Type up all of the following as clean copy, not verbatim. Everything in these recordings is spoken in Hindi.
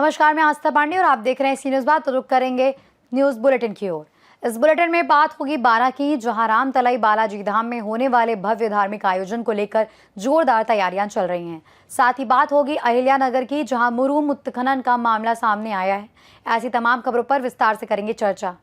नमस्कार, मैं आस्था पांडे और आप देख रहे हैं सी न्यूज़ बात। तो रुक करेंगे न्यूज़ बुलेटिन की ओर। इस बुलेटिन में बात होगी 12 की, जहां रामतलाई बालाजी धाम में होने वाले भव्य धार्मिक आयोजन को लेकर जोरदार तैयारियां चल रही हैं। साथ ही बात होगी अहिल्यानगर की, जहां मुरुम उत्खनन का मामला सामने आया है। ऐसी तमाम खबरों पर विस्तार से करेंगे चर्चा।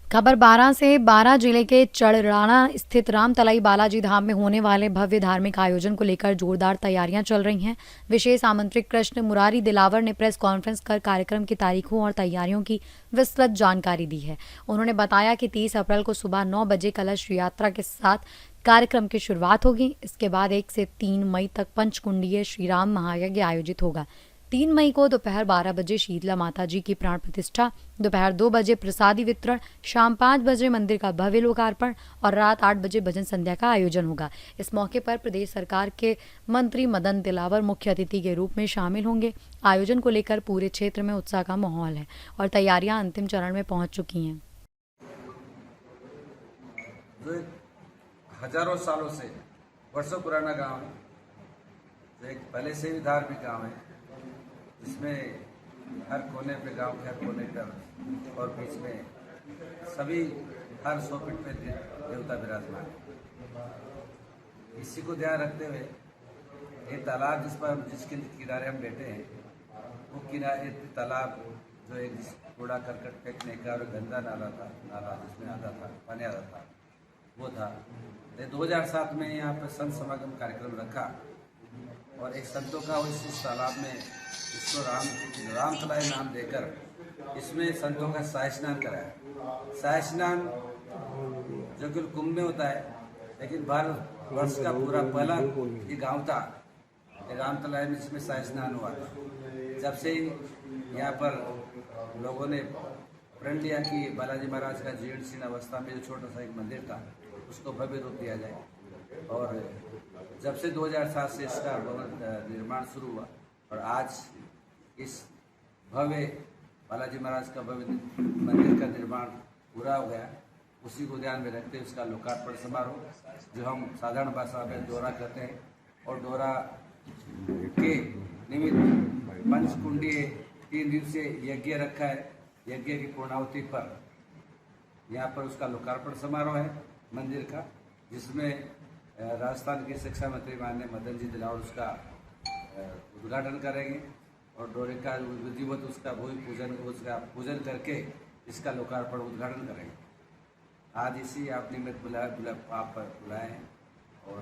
खबर 12 से 12 जिले के चढ़राना स्थित रामतलाई बालाजी धाम में होने वाले भव्य धार्मिक आयोजन को लेकर जोरदार तैयारियां चल रही हैं। विशेष आमंत्रित कृष्ण मुरारी दिलावर ने प्रेस कॉन्फ्रेंस कर कार्यक्रम की तारीखों और तैयारियों की विस्तृत जानकारी दी है। उन्होंने बताया कि 30 अप्रैल को सुबह 9 बजे कलश यात्रा के साथ कार्यक्रम की शुरुआत होगी। इसके बाद 1 से 3 मई तक पंचकुंडीय श्री राम महायज्ञ आयोजित होगा। 3 मई को दोपहर 12 बजे शीतला माता जी की प्राण प्रतिष्ठा, दोपहर 2 बजे प्रसादी वितरण, शाम 5 बजे मंदिर का भव्य लोकार्पण और रात 8 बजे भजन संध्या का आयोजन होगा। इस मौके पर प्रदेश सरकार के मंत्री मदन दिलावर मुख्य अतिथि के रूप में शामिल होंगे। आयोजन को लेकर पूरे क्षेत्र में उत्साह का माहौल है और तैयारियां अंतिम चरण में पहुंच चुकी हैं। जो हजारों सालों से वर्षों पुराना गांव है, जो एक पहले से भी धार्मिक गांव है, जिसमें हर कोने पे गांव के हर कोने पर और बीच में सभी हर 100 फीट पे देवता विराजमान है। इसी को ध्यान रखते हुए ये तालाब जिसके किनारे हम बैठे हैं, वो किनारे तालाब जो एक कूड़ा करकट फेंकने का और गंदा नाला जिसमें आता था, पानी आता था, वो था। 2007 में यहाँ पर संत समागम कार्यक्रम रखा और एक संतों का इस तालाब में इसको रामतलाई नाम देकर इसमें संतों का शाही स्नान कराया। शाही स्नान जो कि कुंभ में होता है, लेकिन भारत वर्ष का पूरा पहला ये गांव था रामतलाई में, जिसमें शाही स्नान हुआ था। जब से यहाँ पर लोगों ने प्रण लिया कि बालाजी महाराज का जीर्ण शीर्ण अवस्था में जो छोटा सा एक मंदिर था, उसको भव्य रूप दिया जाए। और जब से 2007 से इसका निर्माण शुरू हुआ और आज इस भव्य बालाजी महाराज का भव्य मंदिर का निर्माण पूरा हो गया, उसी को ध्यान में रखते हुए इसका लोकार्पण समारोह, जो हम साधारण भाषा में दोहरा कहते हैं, और दोहरा के निमित्त पंचकुंडीय 3 दिवसीय यज्ञ रखा है। यज्ञ की पूर्णाहुति पर यहाँ पर उसका लोकार्पण समारोह है मंदिर का, जिसमें राजस्थान के शिक्षा मंत्री माननीय मदन जी दिलावर उसका उद्घाटन करेंगे और डोरे का विधिवत उसका पूजन करके इसका लोकार्पण उद्घाटन करेंगे। आज इसी आप निमित्त आप बुलाए हैं और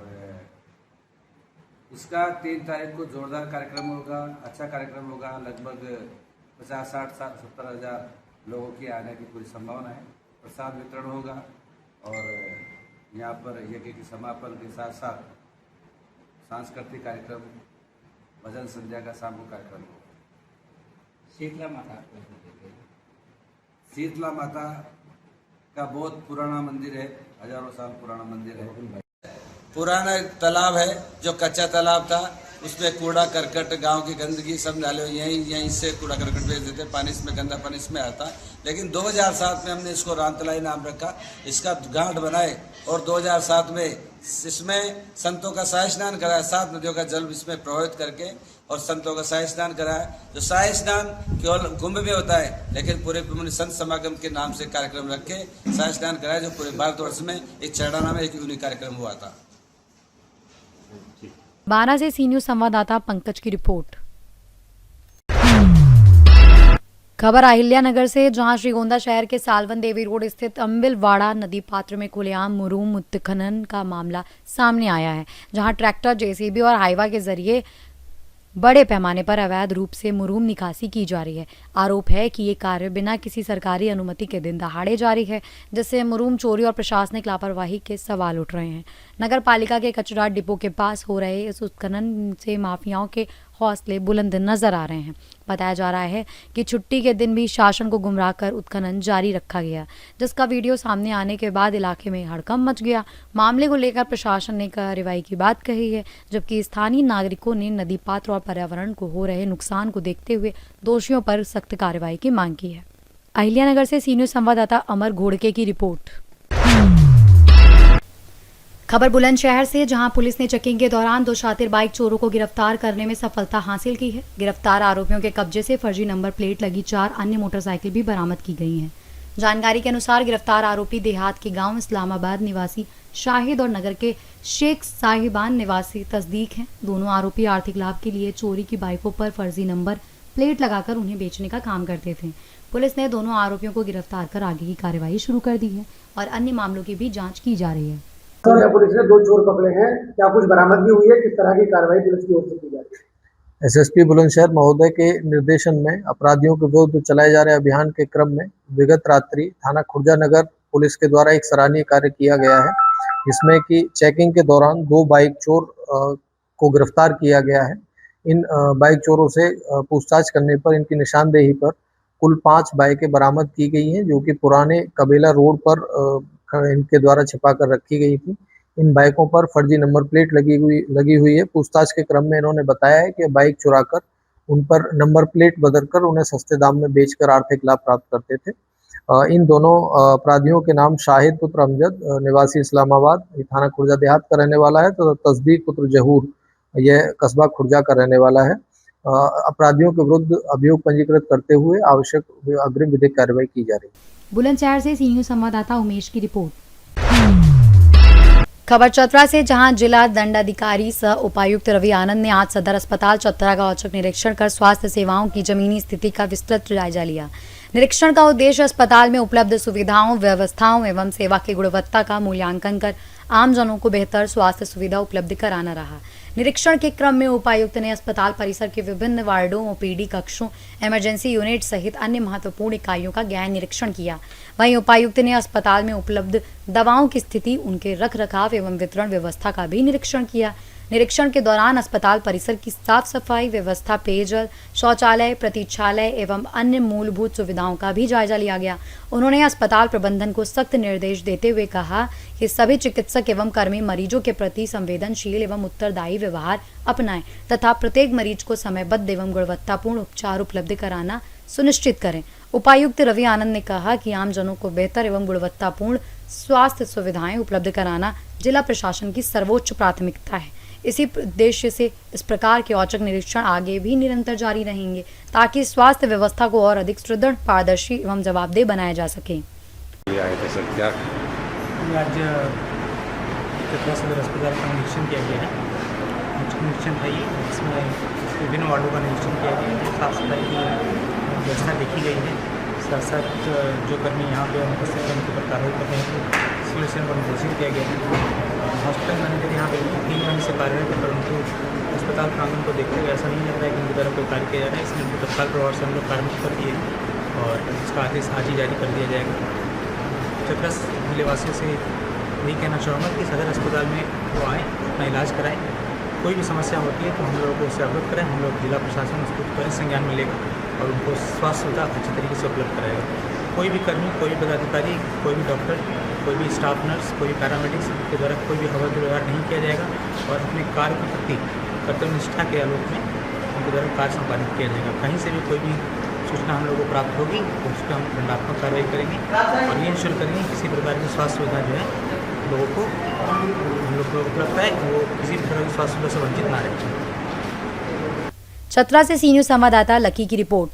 इसका 3 तारीख को जोरदार कार्यक्रम होगा, अच्छा कार्यक्रम होगा। लगभग 50, 60, 70 हज़ार लोगों की आने की पूरी संभावना है। प्रसाद वितरण होगा और यहाँ पर यज्ञ के समापन के साथ साथ सांस्कृतिक कार्यक्रम, भजन संध्या का शाम को कार्यक्रम होगा। शीतला माता का बहुत पुराना मंदिर है, हजारों साल पुराना मंदिर है। पुराना तालाब है जो कच्चा तालाब था, उसमें कूड़ा करकट गांव की गंदगी सब डाले यहीं से कूड़ा करकट भेज देते, पानी इसमें गंदा पानी इसमें आता। लेकिन 2007 में हमने इसको रामतलाई नाम रखा, इसका घाट बनाए और 2007 में इसमें संतों का शाही स्नान कराया। 7 नदियों का जल इसमें प्रवाहित करके और संतों का शाही स्नान कराया। जो शाही स्नान केवल कुंभ में होता है, लेकिन पूरे संत समागम के नाम से कार्यक्रम रख के शाही स्नान कराया, जो पूरे भारतवर्ष में एक चढ़ाना में एक यूनिक कार्यक्रम हुआ था। 12 से सी न्यूज़ संवाददाता पंकज की रिपोर्ट। खबर अहिल्यानगर से, जहां श्रीगोंदा शहर के सालवन देवी रोड स्थित अम्बिलवाड़ा नदी पात्र में खुलेआम मुरुम उत्खनन का मामला सामने आया है, जहां ट्रैक्टर, जेसीबी और हाइवा के जरिए बड़े पैमाने पर अवैध रूप से मुरुम निकासी की जा रही है। आरोप है कि ये कार्य बिना किसी सरकारी अनुमति के दिन दहाड़े जारी है, जिससे मुरुम चोरी और प्रशासनिक लापरवाही के सवाल उठ रहे हैं। नगर पालिका के कचरा डिपो के पास हो रहे इस उत्खनन से माफियाओं के हौसले बुलंद नजर आ रहे हैं। बताया जा रहा है कि छुट्टी के दिन भी शासन को गुमराह कर उत्खनन जारी रखा गया, जिसका वीडियो सामने आने के बाद इलाके में हड़कंप मच गया। मामले को लेकर प्रशासन ने कार्रवाई की बात कही है, जबकि स्थानीय नागरिकों ने नदी पात्र और पर्यावरण को हो रहे नुकसान को देखते हुए दोषियों पर सख्त कार्रवाई की मांग की है। अहिल्यानगर से सी न्यूज़ संवाददाता अमर घोड़के की रिपोर्ट। खबर बुलंदशहर से, जहां पुलिस ने चेकिंग के दौरान 2 शातिर बाइक चोरों को गिरफ्तार करने में सफलता हासिल की है। गिरफ्तार आरोपियों के कब्जे से फर्जी नंबर प्लेट लगी 4 अन्य मोटरसाइकिल भी बरामद की गई हैं। जानकारी के अनुसार गिरफ्तार आरोपी देहात के गांव इस्लामाबाद निवासी शाहिद और नगर के शेख साहिबान निवासी तस्दीक हैं। दोनों आरोपी आर्थिक लाभ के लिए चोरी की बाइकों पर फर्जी नंबर प्लेट लगाकर उन्हें बेचने का काम करते थे। पुलिस ने दोनों आरोपियों को गिरफ्तार कर आगे की कार्रवाई शुरू कर दी है और अन्य मामलों की भी जांच की जा रही है। पुलिस ने 2 चोर पकड़े हैं, क्या कुछ बरामदगी हुई है, किस तरह की कार्रवाई पुलिस की ओर से की जा रही है? एसएसपी बुलंदशहर महोदय के निर्देशन में अपराधियों के विरुद्ध चलाए जा रहे अभियान के क्रम में विगत रात्रि थाना खुर्जा नगर पुलिस के द्वारा एक सराहनीय कार्य किया गया है, जिसमें कि चेकिंग के दौरान 2 बाइक चोर को गिरफ्तार किया गया है। इन बाइक चोरों से पूछताछ करने पर इनकी निशानदेही पर कुल 5 बाइकें बरामद की गई हैं, जो कि पुराने कबेला रोड पर इनके द्वारा छिपा कर रखी गई थी। इन बाइकों पर फर्जी नंबर प्लेट लगी हुई है। पूछताछ के क्रम में इन्होंने बताया है कि बाइक चुराकर उन पर नंबर प्लेट बदलकर उन्हें सस्ते दाम में बेचकर आर्थिक लाभ प्राप्त करते थे। इन दोनों अपराधियों के नाम शाहिद पुत्र अमजद निवासी इस्लामाबाद थाना खुर्जा देहात का रहने वाला है, तो तस्दीक पुत्र जहूर यह कस्बा खुर्जा का रहने वाला है। अपराधियों के विरुद्ध अभियोग पंजीकृत करते हुए आवश्यक अग्रिम विधिक कार्रवाई की जा रही है। बुलंदशहर से सी न्यूज़ संवाददाता उमेश की रिपोर्ट। खबर चतरा से, जहां जिला दंडाधिकारी सह उपायुक्त रवि आनंद ने आज सदर अस्पताल चतरा का औचक निरीक्षण कर स्वास्थ्य सेवाओं की जमीनी स्थिति का विस्तृत जायजा लिया। निरीक्षण का उद्देश्य अस्पताल में उपलब्ध सुविधाओं, व्यवस्थाओं एवं सेवा की गुणवत्ता का मूल्यांकन कर आमजनों को बेहतर स्वास्थ्य सुविधा उपलब्ध कराना रहा। निरीक्षण के क्रम में उपायुक्त ने अस्पताल परिसर के विभिन्न वार्डों, ओपीडी कक्षों, इमरजेंसी यूनिट सहित अन्य महत्वपूर्ण इकाइयों का गहन निरीक्षण किया। वहीं उपायुक्त ने अस्पताल में उपलब्ध दवाओं की स्थिति, उनके रखरखाव एवं वितरण व्यवस्था का भी निरीक्षण किया। निरीक्षण के दौरान अस्पताल परिसर की साफ सफाई व्यवस्था, पेयजल, शौचालय, प्रतीक्षालय एवं अन्य मूलभूत सुविधाओं का भी जायजा लिया गया। उन्होंने अस्पताल प्रबंधन को सख्त निर्देश देते हुए कहा कि सभी चिकित्सक एवं कर्मी मरीजों के प्रति संवेदनशील एवं उत्तरदायी व्यवहार अपनाएं तथा प्रत्येक मरीज को समयबद्ध एवं गुणवत्तापूर्ण उपचार उपलब्ध कराना सुनिश्चित करें। उपायुक्त रवि आनंद ने कहा कि आमजनों को बेहतर एवं गुणवत्तापूर्ण स्वास्थ्य सुविधाएं उपलब्ध कराना जिला प्रशासन की सर्वोच्च प्राथमिकता है। इसी उद्देश्य से इस प्रकार के औचक निरीक्षण आगे भी निरंतर जारी रहेंगे, ताकि स्वास्थ्य व्यवस्था को और अधिक सुदृढ़, पारदर्शी एवं जवाबदेह बनाया जा सके। आज चतरा सदर अस्पताल का निरीक्षण किया गया है। निरीक्षण था ये, इसमें विभिन्न वार्डों का निरीक्षण किया गया है। साफ सफाई की व्यवस्था देखी गई है। साथ साथ जो कर्मी यहाँ पे उपस्थित हैं उनके ऊपर कार्रवाई कर रहे हैं, सिलेक्शन पर निर्देशित किया गया है। हॉस्पिटल मैनेजर यहाँ पे 3 महीने से कार्यरत है, परंतु अस्पताल प्रांगण को देखते हुए ऐसा नहीं लग रहा है कि उनके द्वारा कोई कार्य किया जा रहा है। इसलिए उनको तत्काल प्रभाव से हम लोग कार्य कर दिए और इसका आदेश आज ही जारी कर दिया जाएगा। चतरा जिलेवासियों से यही कहना चाहूँगा कि सदर अस्पताल में वो आएँ, अपना इलाज कराएँ। कोई भी समस्या होती है तो हम लोगों को उससे अवगत कराएँ। हम लोग जिला प्रशासन उसको त्वरित संज्ञान में लेगा और उनको स्वास्थ्य सुविधा अच्छी तरीके से उपलब्ध कराएगा। कोई भी कर्मी, कोई भी पदाधिकारी, कोई भी डॉक्टर, कोई भी स्टाफ नर्स, कोई भी पैरामेडिक्स के द्वारा कोई भी हवा व्यवहार नहीं किया जाएगा और अपने कार्य के प्रति कर्तव्य निष्ठा के आलोक में उनके द्वारा कार्य संपादित किया जाएगा। कहीं से भी कोई भी सूचना हम लोगों को प्राप्त होगी तो उस पर हम दंडात्मक कार्रवाई करेंगे और ये इंश्योर करेंगे किसी प्रकार की स्वास्थ्य सुविधा जो है लोगों को हम लोग को उपलब्ध है, वो किसी प्रकार की स्वास्थ्य सुविधा से वंचित ना रहे। चतरा से सी न्यूज़ संवाददाता लकी की रिपोर्ट।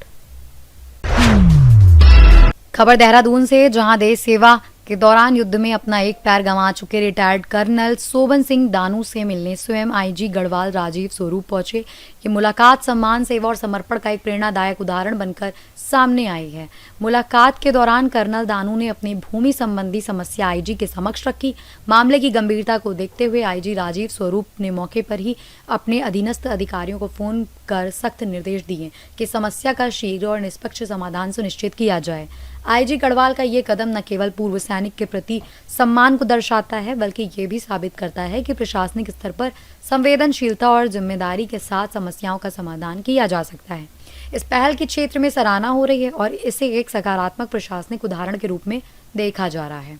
खबर देहरादून से, जहां देश सेवा के दौरान युद्ध में अपना एक पैर गंवा चुके रिटायर्ड कर्नल सोबन सिंह दानू से मिलने स्वयं आईजी गढ़वाल राजीव स्वरूप पहुंचे। ये मुलाकात सम्मान, सेवा और समर्पण का एक प्रेरणादायक उदाहरण बनकर सामने आई है। मुलाकात के दौरान कर्नल दानू ने अपनी भूमि संबंधी समस्या आईजी के समक्ष रखी। मामले की गंभीरता को देखते हुए आईजी राजीव स्वरूप ने मौके पर ही अपने अधीनस्थ अधिकारियों को फोन कर सख्त निर्देश दिए कि समस्या का शीघ्र और निष्पक्ष समाधान सुनिश्चित किया जाए। आईजी गढ़वाल का ये कदम न केवल पूर्व सैनिक के प्रति सम्मान को दर्शाता है, बल्कि ये भी साबित करता है कि प्रशासनिक स्तर पर संवेदनशीलता और जिम्मेदारी के साथ समस्याओं का समाधान किया जा सकता है। इस पहल की क्षेत्र में सराहना हो रही है और इसे एक सकारात्मक प्रशासनिक उदाहरण के रूप में देखा जा रहा है।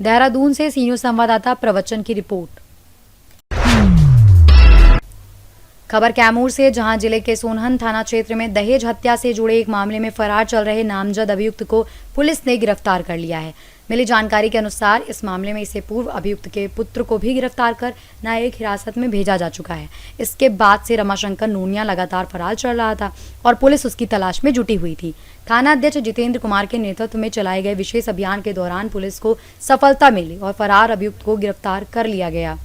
देहरादून से सी न्यूज़ संवाददाता प्रवचन की रिपोर्ट। खबर कैमूर से, जहां जिले के सोनहन थाना क्षेत्र में दहेज हत्या से जुड़े एक मामले में फरार चल रहे नामजद अभियुक्त को पुलिस ने गिरफ्तार कर लिया है। मिली जानकारी के अनुसार इस मामले में इसे पूर्व अभियुक्त के पुत्र को भी गिरफ्तार कर न्यायिक हिरासत में भेजा जा चुका है। इसके बाद से रमाशंकर नूनिया लगातार फरार चल रहा था और पुलिस उसकी तलाश में जुटी हुई थी। थाना अध्यक्ष जितेंद्र कुमार के नेतृत्व में चलाए गए विशेष अभियान के दौरान पुलिस को सफलता मिली और फरार अभियुक्त को गिरफ्तार कर लिया गया।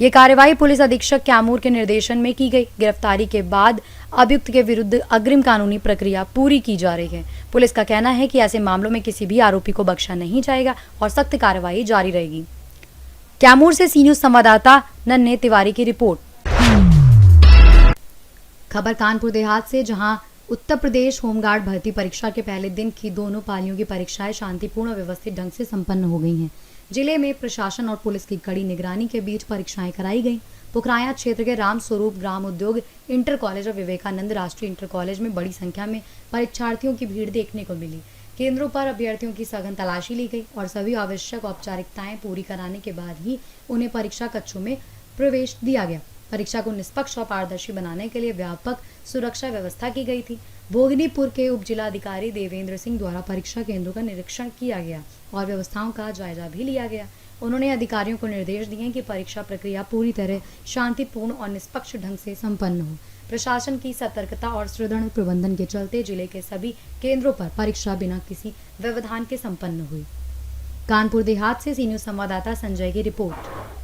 ये कार्यवाही पुलिस अधीक्षक कैमूर के निर्देशन में की गई। गिरफ्तारी के बाद अभियुक्त के विरुद्ध अग्रिम कानूनी प्रक्रिया पूरी की जा रही है। पुलिस का कहना है कि ऐसे मामलों में किसी भी आरोपी को बख्शा नहीं जाएगा और सख्त कार्रवाई जारी रहेगी। कैमूर से सी न्यूज संवाददाता नन्हे तिवारी की रिपोर्ट। खबर कानपुर देहात से, जहां उत्तर प्रदेश होमगार्ड भर्ती परीक्षा के पहले दिन की दोनों पालियों की परीक्षाएं शांतिपूर्ण और व्यवस्थित ढंग से संपन्न हो गई हैं। जिले में प्रशासन और पुलिस की कड़ी निगरानी के बीच परीक्षाएं कराई गईं। पुखराया क्षेत्र के राम स्वरूप ग्राम उद्योग इंटर कॉलेज और विवेकानंद राष्ट्रीय इंटर कॉलेज में बड़ी संख्या में परीक्षार्थियों की भीड़ देखने को मिली। केंद्रों पर अभ्यर्थियों की सघन तलाशी ली गई और सभी आवश्यक औपचारिकताएं पूरी कराने के बाद ही उन्हें परीक्षा कक्षों में प्रवेश दिया गया। परीक्षा को निष्पक्ष और पारदर्शी बनाने के लिए व्यापक सुरक्षा व्यवस्था की गई थी। भोगनीपुर के उप जिलाधिकारी देवेंद्र सिंह द्वारा परीक्षा केंद्रों का निरीक्षण किया गया और व्यवस्थाओं का जायजा भी लिया गया। उन्होंने अधिकारियों को निर्देश दिए कि परीक्षा प्रक्रिया पूरी तरह शांतिपूर्ण और निष्पक्ष ढंग से संपन्न हो। प्रशासन की सतर्कता और सुदृढ़ प्रबंधन के चलते जिले के सभी केंद्रों पर परीक्षा बिना किसी व्यवधान के संपन्न हुई। कानपुर देहात से सी न्यूज संवाददाता संजय की रिपोर्ट।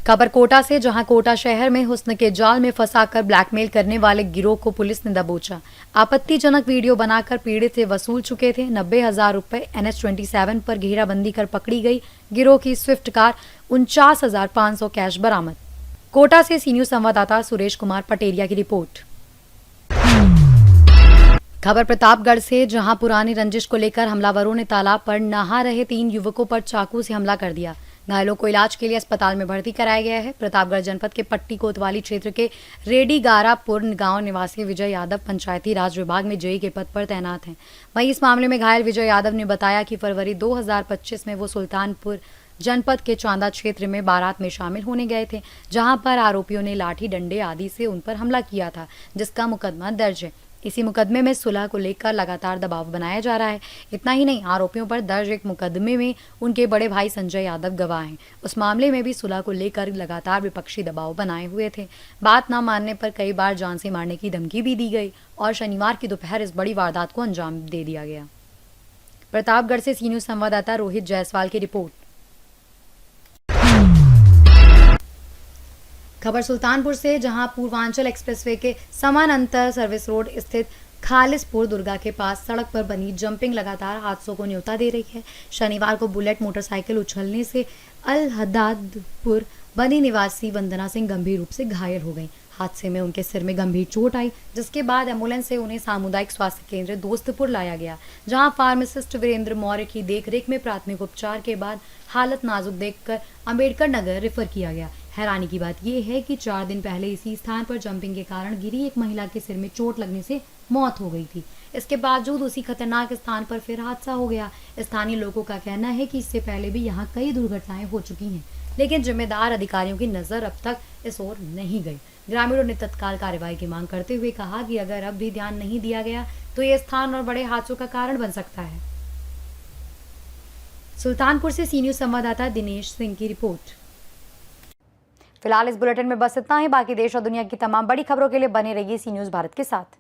खबर कोटा से, जहां कोटा शहर में हुस्न के जाल में फंसाकर ब्लैकमेल करने वाले गिरोह को पुलिस ने दबोचा। आपत्तिजनक वीडियो बनाकर पीड़ित से वसूल चुके थे 90,000 रुपए। NH27 पर घेराबंदी कर पकड़ी गई गिरोह की स्विफ्ट कार। 49,500 कैश बरामद। कोटा से सी न्यूज संवाददाता सुरेश कुमार पटेरिया की रिपोर्ट। खबर प्रतापगढ़ से, जहां पुरानी रंजिश को लेकर हमलावरों ने तालाब पर नहा रहे 3 युवकों पर चाकू से हमला कर दिया। घायलों को इलाज के लिए अस्पताल में भर्ती कराया गया है। प्रतापगढ़ जनपद के पट्टी कोतवाली क्षेत्र के रेडीगारापुर गांव निवासी विजय यादव पंचायती राज विभाग में जेई के पद पर तैनात हैं। वहीं इस मामले में घायल विजय यादव ने बताया कि फरवरी 2025 में वो सुल्तानपुर जनपद के चांदा क्षेत्र में बारात में शामिल होने गए थे, जहां पर आरोपियों ने लाठी डंडे आदि से उन पर हमला किया था, जिसका मुकदमा दर्ज है। इसी मुकदमे में सुलह को लेकर लगातार दबाव बनाया जा रहा है। इतना ही नहीं, आरोपियों पर दर्ज एक मुकदमे में उनके बड़े भाई संजय यादव गवाह हैं। उस मामले में भी सुलह को लेकर लगातार विपक्षी दबाव बनाए हुए थे। बात न मानने पर कई बार जान से मारने की धमकी भी दी गई और शनिवार की दोपहर इस बड़ी वारदात को अंजाम दे दिया गया। प्रतापगढ़ से सी न्यूज संवाददाता रोहित जायसवाल की रिपोर्ट। खबर सुल्तानपुर से, जहां पूर्वांचल एक्सप्रेसवे के समानांतर सर्विस रोड स्थित खालिसपुर दुर्गा के पास सड़क पर बनी जंपिंग लगातार हादसों को न्योता दे रही है। शनिवार को बुलेट मोटरसाइकिल उछलने से अलहदादपुर बनी निवासी वंदना सिंह गंभीर रूप से घायल हो गई। हादसे में उनके सिर में गंभीर चोट आई, जिसके बाद एम्बुलेंस से उन्हें सामुदायिक स्वास्थ्य केंद्र दोस्तपुर लाया गया, जहां फार्मासिस्ट वीरेंद्र मौर्य की देखरेख में प्राथमिक उपचार के बाद हालत नाजुक देखकर अंबेडकर नगर रेफर किया गया। हैरानी की बात यह है कि 4 दिन पहले इसी स्थान पर जंपिंग के कारण गिरी एक महिला के सिर में चोट लगने से मौत हो गई थी। इसके बावजूद उसी खतरनाक स्थान पर फिर हादसा हो गया। स्थानीय लोगों का कहना है कि इससे पहले भी यहाँ कई दुर्घटनाएं हो चुकी हैं, लेकिन जिम्मेदार अधिकारियों की नजर अब तक इस ओर नहीं गई। ग्रामीणों ने तत्काल कार्रवाई की मांग करते हुए कहा कि अगर अब भी ध्यान नहीं दिया गया तो ये स्थान और बड़े हादसों का कारण बन सकता है। सुल्तानपुर से सी न्यूज संवाददाता दिनेश सिंह की रिपोर्ट। फिलहाल इस बुलेटिन में बस इतना ही। बाकी देश और दुनिया की तमाम बड़ी खबरों के लिए बने रहिए सी न्यूज भारत के साथ।